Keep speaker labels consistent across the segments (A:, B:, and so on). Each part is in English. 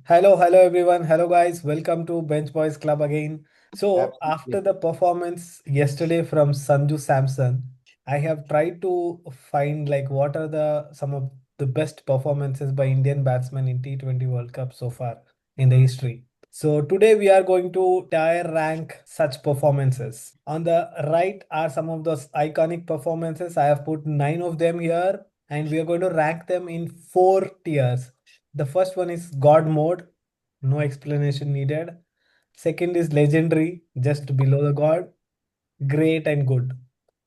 A: Hello everyone. Hello guys. Welcome to Bench Boys Club again. So after
B: Absolutely.
A: the performance yesterday from Sanju Samson, I have tried to find like what are the some of the best performances by Indian batsmen in T20 World Cup so far in the history. So today we are going to tier rank such performances. On the right are some of those iconic performances. I have put 9 of them here and we are going to rank them in 4 tiers. The first one is God mode, no explanation needed. Second is legendary, just below the God, great and good.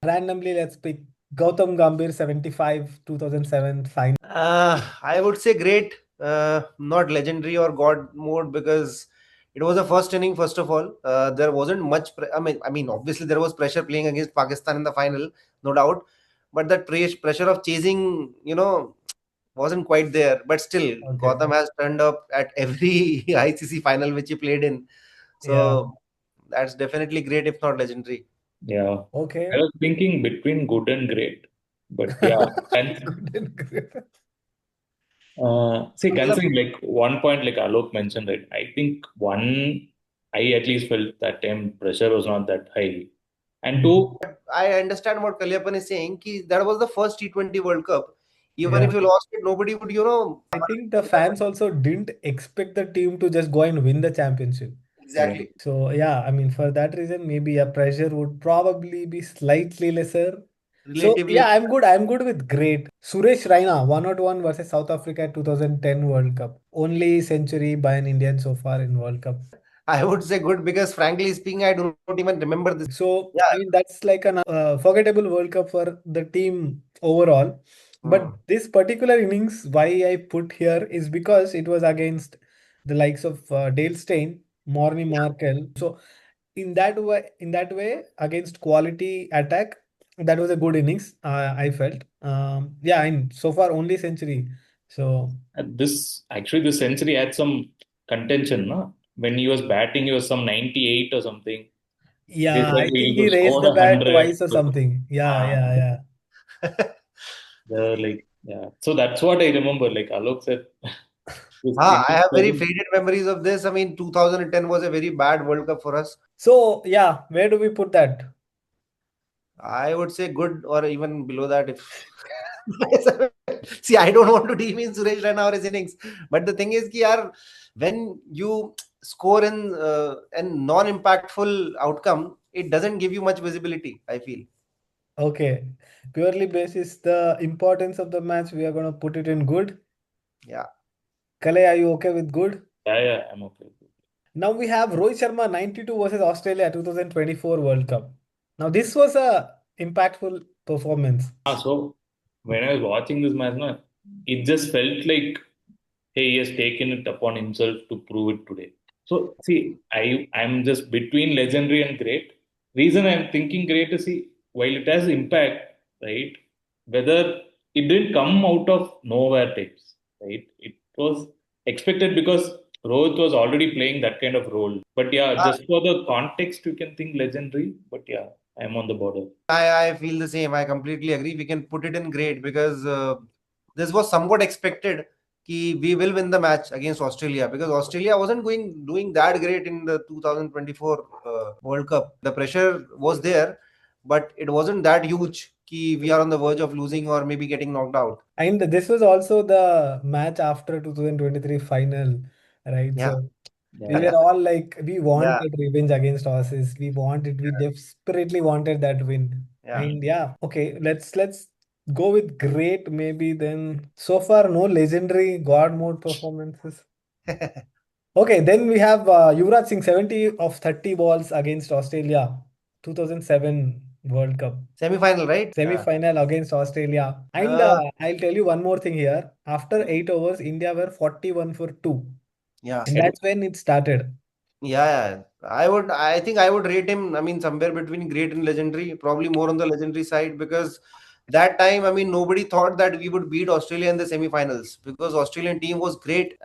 A: Randomly, let's pick Gautam Gambhir 75 2007 final.
B: I would say great, not legendary or god mode because it was a first inning. First of all, there wasn't much. I mean, obviously there was pressure playing against Pakistan in the final, no doubt. But that pressure of chasing, wasn't quite there. But still,
A: Okay.
B: Gotham has turned up at every ICC final which he played in.
A: Yeah.
B: So that's definitely great, if not legendary.
C: Yeah, I
A: Okay.
C: was thinking between good and great, but yeah, and
A: Good and great.
C: see,
B: Matlab,
C: considering like one point, like Alok mentioned, right? I think one, I at least felt that time pressure was not that high, and
A: Mhm.
C: two,
B: I understand what Kalyapan is saying. Ki that was the first T20 World Cup. Even
A: Yeah.
B: if you lost it, nobody would,
A: I think the fans also didn't expect the team to just go and win the championship.
C: yeah,
B: exactly.
A: So yeah, I mean for that reason, maybe a pressure would probably be slightly lesser. So
B: Relatively,
A: yeah, I'm good. I'm good with great. Suresh Raina, 101 versus South Africa 2010 World Cup. Only century by an Indian so far in World Cup.
B: I would say good because frankly speaking, I do not even remember this.
A: So
B: Yeah.
A: I mean that's like an forgettable World Cup for the team overall. But
B: Hmm.
A: this particular innings, why I put here is because it was against the likes of Dale Steyn, Morny Markel. So in that way against quality attack, that was a good innings. I felt. Yeah, and so far only century. So
C: and this actually the century had some contention, no? When he was batting, he was some 98 or something. They
A: yeah,
C: said
A: I
C: he
A: think he
C: could
A: raised
C: score
A: the
C: a
A: bat
C: hundred,
A: twice or
C: but
A: something. Yeah,
C: uh,
A: yeah, yeah.
C: they're like, yeah. So that's what I remember. Like Alok said, this
B: I
C: Indian
B: have very
C: doesn't.
B: faded memories of this. I mean, 2010 was a very bad World Cup for us.
A: So yeah, where do we put that?
B: I would say good or even below that. If see, I don't want to demean Suresh Raina or his innings, but the thing is, ki yaar, when you score in a non-impactful outcome, it doesn't give you much visibility. I feel.
A: Okay, purely basis the importance of the match, we are gonna put it in good.
B: Yeah.
A: Kale, are you okay with good?
C: Yeah, yeah, I'm okay.
A: Now we have Rohit Sharma 92 versus Australia 2024 World Cup. Now this was a impactful performance.
C: So when I was watching this match, no, it just felt like, hey, he has taken it upon himself to prove it today. So see, I'm just between legendary and great. Reason I'm thinking great is, see, while it has impact, right? Whether it didn't come out of nowhere types, right? It was expected because Rohit was already playing that kind of role. But yeah,
B: Uh,
C: just for the context, you can think legendary. But yeah, I'm on the border.
B: I feel the same. I completely agree. We can put it in great because this was somewhat expected. Ki we will win the match against Australia because Australia wasn't going doing that great in the 2024 World Cup. The pressure was there, but it wasn't that huge. Ki we are on the verge of losing or maybe getting knocked out.
A: And this was also the match after 2023 final, right?
B: Yeah,
A: So we
C: Yeah.
A: were all like, we
B: yeah,
A: wanted revenge against Aussies. We desperately wanted that win.
B: yeah.
A: And yeah, okay, let's go with great maybe then. So far, no legendary God mode performances. Okay, then we have Yuvraj Singh 70 of 30 balls against Australia, 2007 World Cup.
B: Semi-final, right? Yeah.
A: Semi-final against Australia. And
B: Uh,
A: I'll tell you one more thing here. After 8 overs, India were 41 for 2.
B: yeah.
A: And that's when it started.
B: Yeah, yeah. I think I would rate him, I mean, somewhere between great and legendary, probably more on the legendary side because that time, I mean, nobody thought that we would beat Australia in the semi-finals because Australian team was great.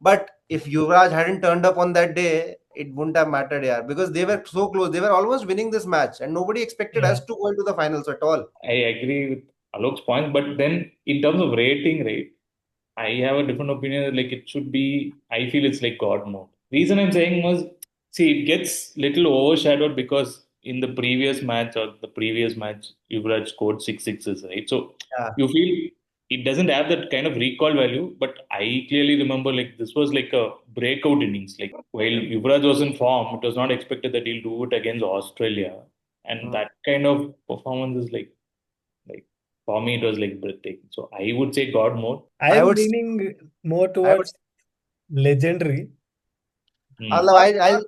B: But if Yuvraj hadn't turned up on that day, it wouldn't have mattered, yeah, because they were so close. They were almost winning this match and nobody expected
A: Yeah.
B: us to go into the finals at all.
C: I agree with Alok's point, but then in terms of rating, right? I have a different opinion. Like it should be, I feel it's like God mode. Reason I'm saying was, see, it gets little overshadowed because in the previous match, Yuvraj scored six sixes, right? So
B: Yeah.
C: you feel it doesn't have that kind of recall value. But I clearly remember like this was like a breakout innings. Like while Yuvraj was in form, it was not expected that he'll do it against Australia, and
B: Mm.
C: that kind of performance is like for me, it was like breathtaking. So I would say God mode.
B: I
A: I'm
B: would,
A: leaning more
B: I would,
A: towards legendary.
C: Hmm.
B: although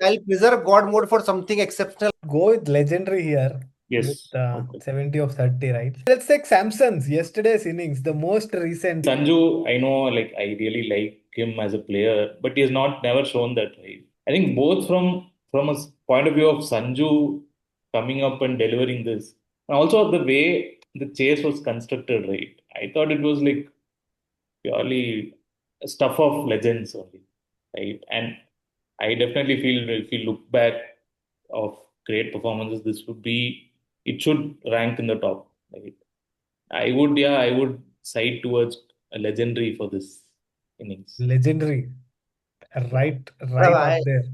B: I'll preserve God mode for something exceptional.
A: Go with legendary here with
C: Yes. Okay.
A: 70 of 30, right? Let's take Samson's yesterday's innings, the most recent.
C: Sanju, I know, like I really like him as a player, but he has not never shown that, right? I think both from a point of view of Sanju coming up and delivering this, and also the way the chase was constructed, right? I thought it was like purely stuff of legends only, right? And I definitely feel if you look back of great performances, this would be it should rank in the top, right? I would side towards a legendary for this innings.
A: Legendary,
C: Yeah.
A: right up
B: I,
A: there.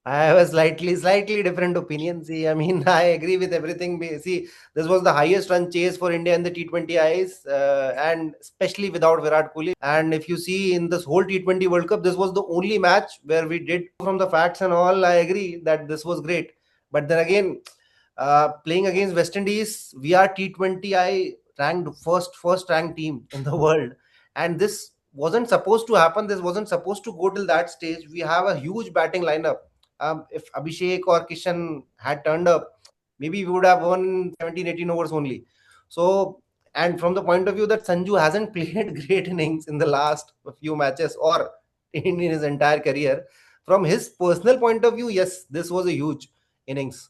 B: I have a slightly different opinion. See, I mean, I agree with everything. See, this was the highest run chase for India in the T20 eyes, and especially without Virat Kohli. And if you see in this whole T20 World Cup, this was the only match where we did from the facts and all. I agree that this was great. But then again, playing against West Indies, we are T20 I ranked first ranked team in the world, and this wasn't supposed to happen. This wasn't supposed to go till that stage. We have a huge batting lineup. If Abhishek or Kishan had turned up, maybe we would have won 17, 18 overs only. So, and from the point of view that Sanju hasn't played great innings in the last few matches or in his entire career, from his personal point of view, yes, this was a huge innings.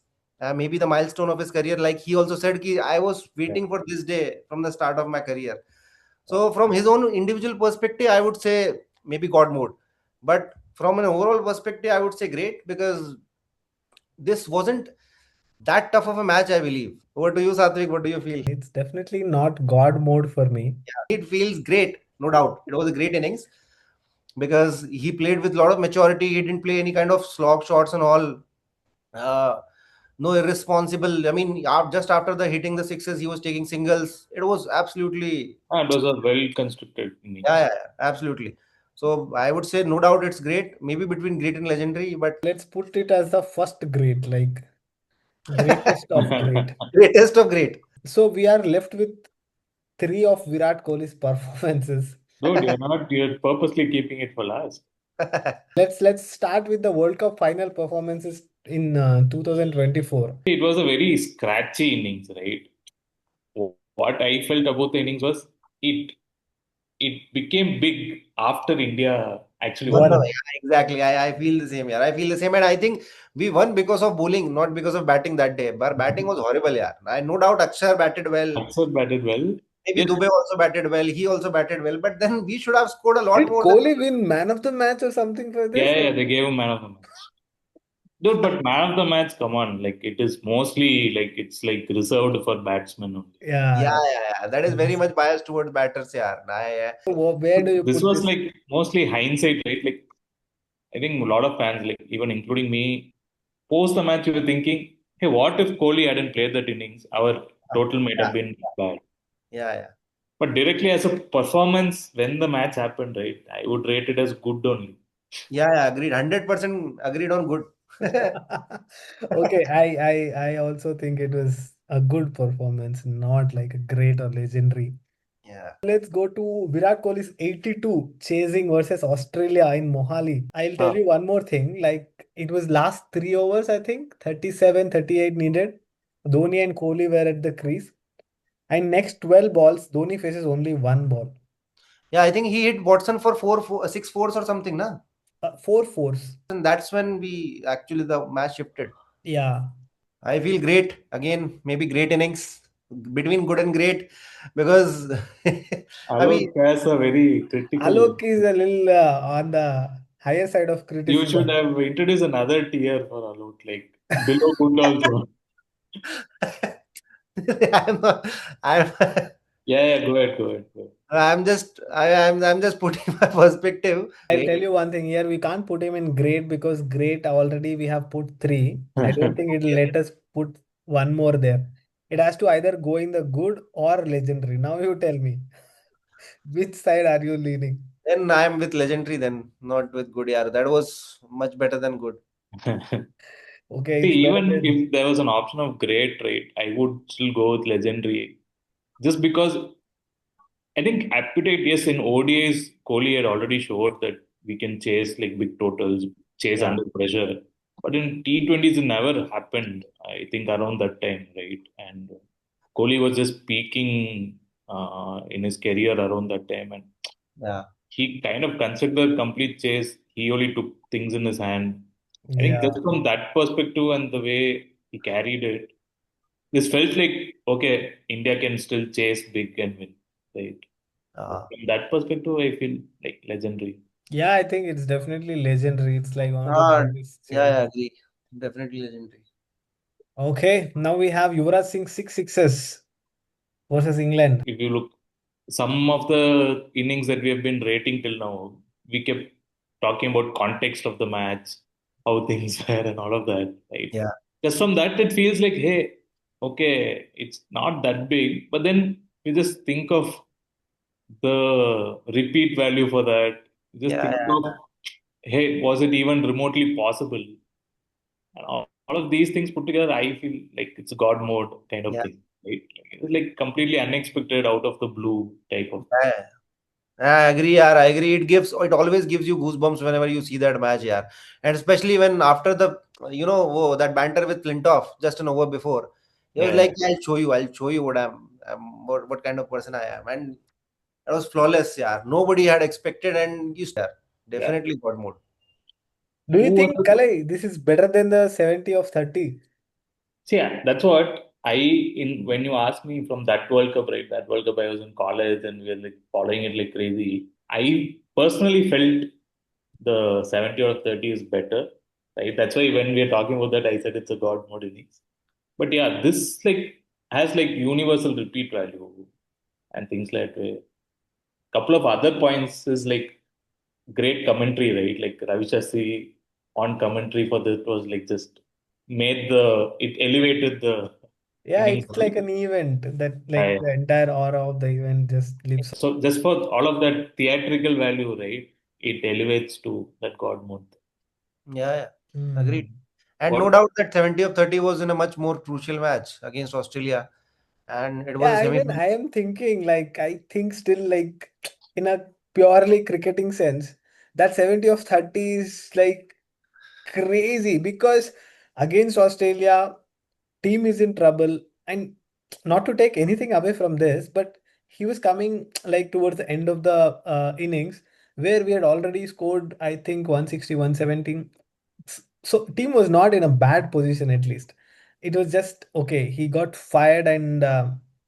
B: Maybe the milestone of his career. Like he also said, Ki, I was
C: Yeah.
B: waiting for this day from the start of my career. So, from his own individual perspective, I would say maybe God mode. But from an overall perspective, I would say great because this wasn't that tough of a match, I believe. Over to you, Satvik. What do you feel?
A: It's definitely not God mode for me.
B: It feels great, no doubt. It was a great innings because he played with a lot of maturity. He didn't play any kind of slog shots and all. Uh, no irresponsible. I mean, just after the hitting the sixes, he was taking singles. It was absolutely,
C: And those are well constructed
B: yeah,
C: innings.
B: yeah, yeah, absolutely. So I would say no doubt it's great. Maybe between great and legendary, but
A: Let's put it as the first great, like greatest of great.
B: greatest of great.
A: So we are left with three of Virat Kohli's performances.
C: Dude, you're purposely keeping it for last.
A: Let's start with the World Cup final performances in 2024.
C: It was a very scratchy innings, right? What I felt about the innings was it it became big after India actually
B: Won
C: won
B: the,
C: the
A: One.
C: match.
B: yeah, exactly. I feel the same. Yeah, I feel the same, and I think we won because of bowling, not because of batting that day. But batting was horrible. Yeah, I no doubt Akshar batted well.
C: Axel batted well.
B: Maybe
C: Yes.
B: Dubey also batted well. He also batted well. But then we should have scored a lot
A: Did
B: more than.
A: Kohli win man of the match or something for this?
C: Yeah, they gave him man of the match. Dude, but man of the match, come on, like it is mostly like it's like reserved for batsmen only.
B: Yeah,
A: Yeah.
B: yeah, yeah. That is very much biased towards batters. Yeah,
A: Where do you
C: This
A: put
C: was
A: this?
C: like mostly hindsight, right? Like I think a lot of fans, like even including me, post the match, you were thinking, hey, what if Kohli hadn't played that innings? Our total might
B: yeah,
C: have been bad.
B: yeah, yeah.
C: But directly as a performance, when the match happened, right, I would rate it as good only.
B: Yeah, yeah, agreed. 100% agreed on good.
A: Okay, I also think it was a good performance, not like a great or legendary.
B: Yeah.
A: Let's go to Virat Kohli's 82 chasing versus Australia in Mohali. I'll tell
C: Ah,
A: you one more thing. Like it was last 3 overs, I think, 37, 38 needed. Dhoni and Kohli were at the crease. And next 12 balls, Dhoni faces only one ball.
B: Yeah, I think he hit Watson for six fours or something, na?
A: Four fours.
B: And that's when we actually the match shifted.
A: Yeah.
B: I feel great. Again, maybe great innings between good and great because I mean,
C: Alok has a very critical.
A: Alok is a little on the higher side of
C: You should
A: criticism.
C: have introduced another tier for Alok, like below good also.
B: I'm not, I'm
C: Yeah, yeah, go ahead, go ahead, go ahead.
B: I'm just putting my perspective.
A: I'll tell you one thing here. We can't put him in great because great already we have put three. I don't think it'll
B: Yeah.
A: let us put one more there. It has to either go in the good or legendary. Now you tell me, which side are you leaning?
B: Then I'm with legendary. Then not with good. Yeah, that was much better than good.
A: Okay,
C: See,
A: it's better
C: even
A: than.
C: if there was an option of great, right, I would still go with legendary. Just because I think appetite, yes, in ODIs, Kohli had already showed that we can chase like big totals, chase
B: Yeah.
C: under pressure. But in T20s, it never happened, I think, around that time, right? And Kohli was just peaking in his career around that time. And
B: Yeah.
C: he kind of considered complete chase. He only took things in his hand. I think
A: Yeah.
C: just from that perspective and the way he carried it, this felt like, okay, India can still chase big and win, right? So
B: Uh,
C: from that perspective, I feel like legendary.
A: Yeah, I think it's definitely legendary. It's like one of the
B: uh,
A: greatest
B: yeah,
A: chase.
B: I agree. Definitely legendary.
A: Okay, now we have Yuvraj Singh six sixes versus England.
C: If you look, some of the innings that we have been rating till now, we kept talking about context of the match, how things were, and all of that, right?
B: Yeah.
C: Just from that, it feels like, hey, okay, it's not that big. But then you just think of the repeat value for that. You just
B: Yeah.
C: think
B: Yeah.
C: of, hey, was it even remotely possible? And all of these things put together, I feel like it's a God mode kind of
B: Yeah.
C: thing, right? It's like completely unexpected, out of the blue type of thing.
B: Yeah. I agree, yeah, I agree. It always gives you goosebumps whenever you see that match, yeah. And especially when after the, that banter with Flintoff just an over before, he was
C: Yeah,
B: like, I'll show you what kind of person I am. And that was flawless, yeah. Nobody had expected, and
C: yeah.
B: definitely God mode.
A: Do you
C: Who was
A: think,
C: the
A: Kalai, this is better than the 70 of 30?
C: See, yeah, that's what I in when you ask me from that World Cup, right? That World Cup, I was in college and we were like following it like crazy. I personally felt the 70 or 30 is better, right? That's why when we are talking about that, I said it's a God mode innings. But yeah, this like has like universal repeat value and things like that. Couple of other points is like great commentary, right? Like Ravi Shastri on commentary for this was like just made it elevated the
A: Yeah,
C: innings.
A: it's like an event that like
C: I,
A: the entire aura of the event just lives.
C: so just for all of that theatrical value, right? It elevates to that God mode.
B: Yeah, yeah. Agreed.
A: Hmm.
B: And no
C: What
B: doubt that 70 of 30 was in a much more crucial match against Australia. And it was a
A: Yeah,
B: semi.
A: even I am thinking like I think still like in a purely cricketing sense, that 70 of 30 is like crazy because against Australia, team is in trouble. And not to take anything away from this, but he was coming like towards the end of the innings where we had already scored, I think, 160, 117. So team was not in a bad position at least. It was just okay. He got fired and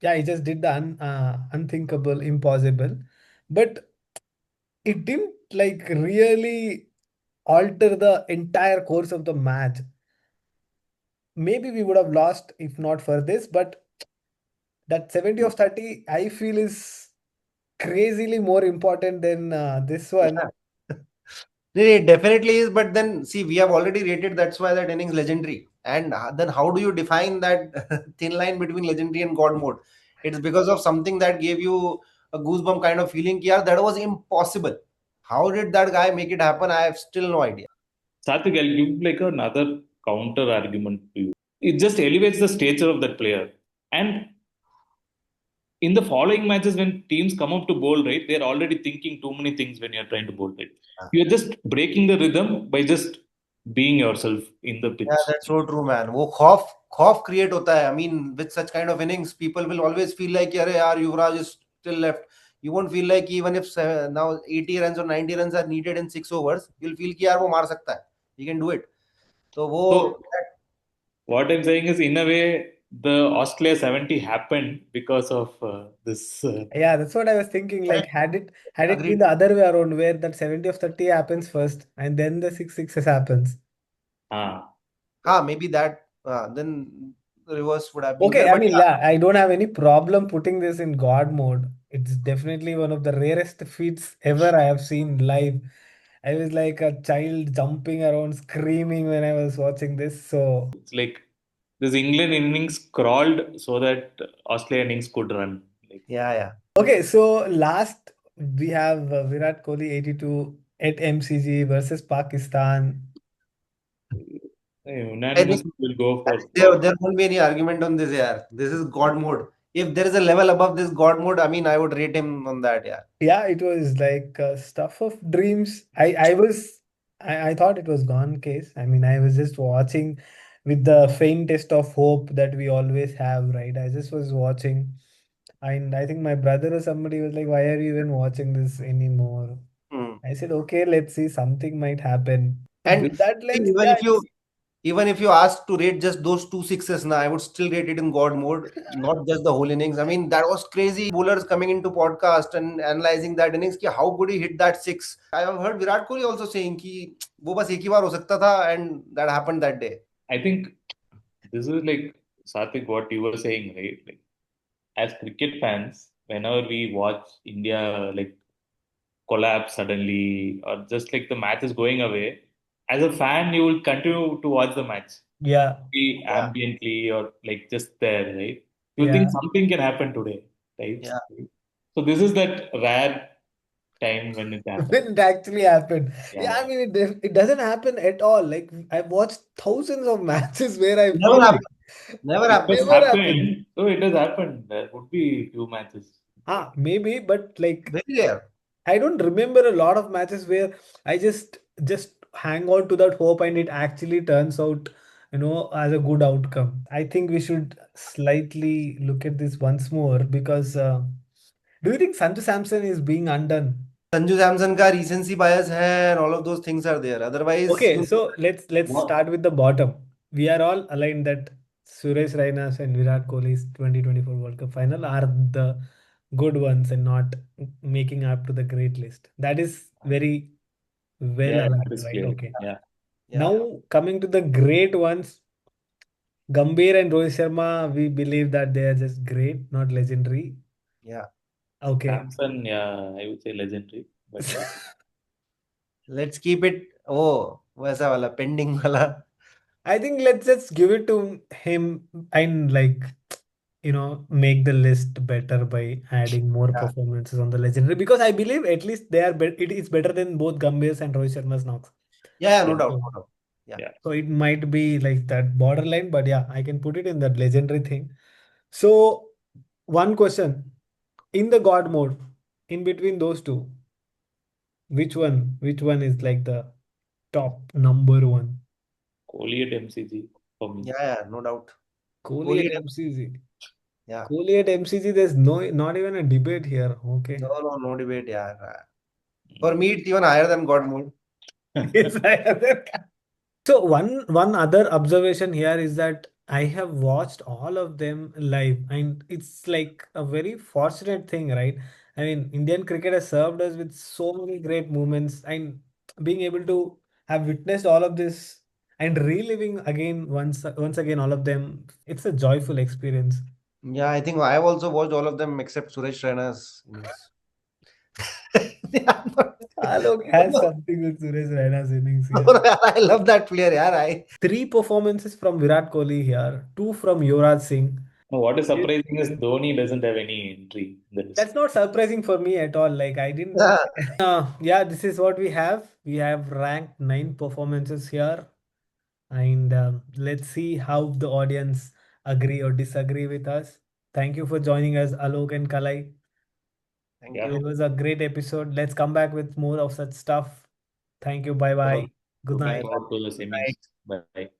A: yeah, he just did the unthinkable, impossible. But it didn't like really alter the entire course of the match. Maybe we would have lost if not for this, but that 70 of 30, I feel is crazily more important than this one.
B: Yeah. It definitely is, but then see, we have already rated. That's why that innings legendary. And then how do you define that thin line between legendary and God mode? It's because of something that gave you a goosebump kind of feeling. Yeah, that was impossible. How did that guy make it happen? I have still no idea.
C: Satvik, I'll give like another counter argument to you. It just elevates the stature of that player. And in the following matches, when teams come up to bowl, right, they're already thinking too many things when you're trying to bowl, right? You're just breaking the rhythm by just being yourself in the
B: Yeah,
C: pitch.
B: that's so true, man. वो खौफ create होता है. I mean, with such kind of innings, people will always feel like, अरे यार, Yuvraj is still left. You won't feel like even if now 80 runs or 90 runs are needed in 6 overs, you'll feel कि यार वो मार सकता है. He can do it. So वो
C: So what I'm saying is, in a way, the Australia 70 happened because of this.
A: Yeah, that's what I was thinking. Like,
B: correct,
A: had it been
B: agreed.
A: the other way around, where that 70 of 30 happens first, and then the six sixes happens.
C: Ah,
B: Maybe that then the reverse would have been
A: Okay,
B: there.
A: I
B: But
A: mean,
B: yeah,
A: yeah, I don't have any problem putting this in God mode. it's definitely one of the rarest feats ever I have seen live. I was like a child jumping around, screaming when I was watching this. So
C: It's like this England innings crawled so that Australian innings could run. Like
B: Yeah, yeah.
A: okay, so last we have Virat Kohli 82 at MCG versus Pakistan.
B: I think
C: unanimously will go for
B: there won't be any argument on this. Yeah, this is God mode. If there is a level above this God mode, I mean, I would rate him on that. Yeah.
A: Yeah, it was like stuff of dreams. I thought it was gone case. I mean, I was just watching with the faintest of hope that we always have, right? I just was watching, and I think my brother or somebody was like, "Why are you even watching this anymore?"
B: Hmm.
A: I said, "Okay, let's see, something might happen."
B: And
A: With that
B: see,
A: lens, yeah, it's
B: even if you ask to rate just those two sixes now, I would still rate it in God mode, not just the whole innings. I mean, that was crazy. Bowlers coming into podcast and analyzing that innings, ki how could he hit that six? I have heard Virat Kohli also saying कि वो बस एक ही बार हो सकता था, and that happened that day.
C: I think this is like Satvik, what you were saying, right? Like as cricket fans, whenever we watch India like collapse suddenly, or just like the match is going away, as a fan, you will continue to watch the match,
A: yeah,
C: be
B: Yeah,
C: ambiently or like just there, right? You think
A: yeah.
C: something can happen today, right?
B: yeah.
C: So this is that rare time when it happens.
A: When it actually happened. Yeah,
C: Yeah,
A: I mean, it doesn't happen at all. Like, I've watched thousands of matches where I
B: Never
A: feel like
B: happened. Never
C: it
B: happened.
C: has
A: never happened.
C: happened. So it has happened. There would be few matches.
A: Ah, maybe, but like,
B: Very rare.
A: I don't remember a lot of matches where I just hang on to that hope and it actually turns out, as a good outcome. I think we should slightly look at this once more because do you think Sanju Samson is being undone?
B: Sanju Samson का recency bias है, and all of those things are there. Otherwise,
A: Okay, so let's
C: What?
A: start with the bottom. We are all aligned that Suresh Raina's and Virat Kohli's 2024 World Cup final are the good ones and not making up to the great list. That is very well
C: Yeah, that
A: aligned,
C: is
A: right?
C: clear.
A: Okay.
C: Yeah.
B: yeah,
A: Now coming to the great ones, Gambhir and Rohit Sharma, we believe that they are just great, not legendary.
B: yeah.
A: Okay.
C: Samson, yeah, I would say legendary. But yeah.
B: Let's keep it. Oh, वैसा वाला pending वाला.
A: I think let's just give it to him and like make the list better by adding more
B: Yeah,
A: performances on the legendary because I believe at least they are it is better than both Gambhir's and Rohit Sharma's knocks.
B: yeah, no
C: Yeah.
B: doubt,
A: So,
B: no doubt. Yeah,
C: Yeah.
A: so it might be like that borderline, but yeah, I can put it in that legendary thing. So one question in the God mode, in between those two, which one is like the top number one?
C: Kohli at MCG for me.
B: yeah, no doubt.
A: Kohli
B: Kohli,
A: at MCG.
B: yeah.
A: Kohli at MCG, there's not even a debate here. Okay.
B: No, no, no debate. Yeah. For me, it's even higher than God mode.
A: Yes, I have. So one other observation here is that I have watched all of them live, and it's like a very fortunate thing, right? I mean, Indian cricket has served us with so many great moments, and being able to have witnessed all of this and reliving again once again all of them, it's a joyful experience.
B: Yeah, I think I've also watched all of them except Suresh Raina's innings. Yeah,
A: Alok has something with Suresh Raina's innings here.
B: I love that player. Yeah, I.
A: Three performances from Virat Kohli here, two from Yuvraj Singh.
C: No, what is surprising is Dhoni doesn't have any entry in the list.
A: That's not surprising for me at all. Like I didn't.
B: Yeah.
A: Yeah, this is what we have. We have ranked nine performances here, and let's see how the audience agree or disagree with us. Thank you for joining us, Alok and Kalai.
B: Thank
C: Yeah.
A: It
B: you.
A: was a great episode. Let's come back with more of such stuff. Thank you. Bye
C: Sure.
A: bye. Good
C: Looking
B: Bye
A: night.
C: forward to the
B: bye.
C: semis. Bye.